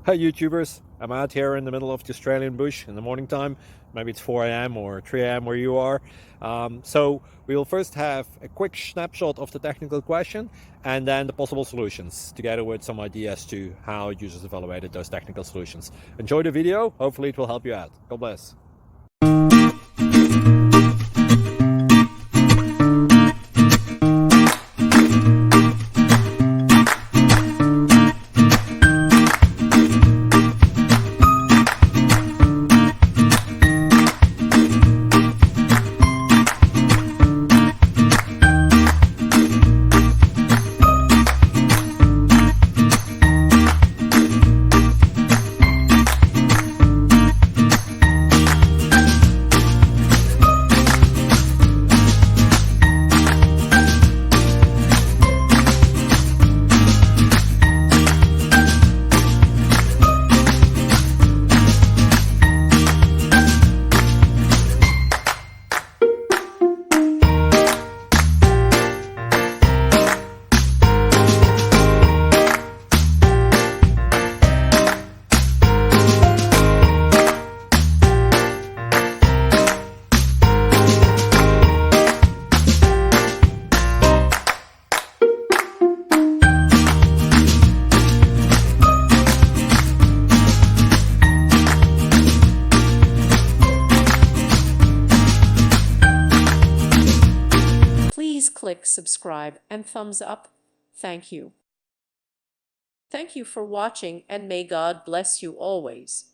Hi YouTubers, I'm out here in the middle of the Australian bush in the morning time. Maybe it's 4 a.m. or 3 a.m. where you are. So we will first have a quick snapshot of the technical question and then the possible solutions, together with some ideas to how users evaluated those technical solutions. Enjoy the video, hopefully it will help you out. God bless. Please click subscribe and thumbs up. Thank you. Thank you for watching, and may God bless you always.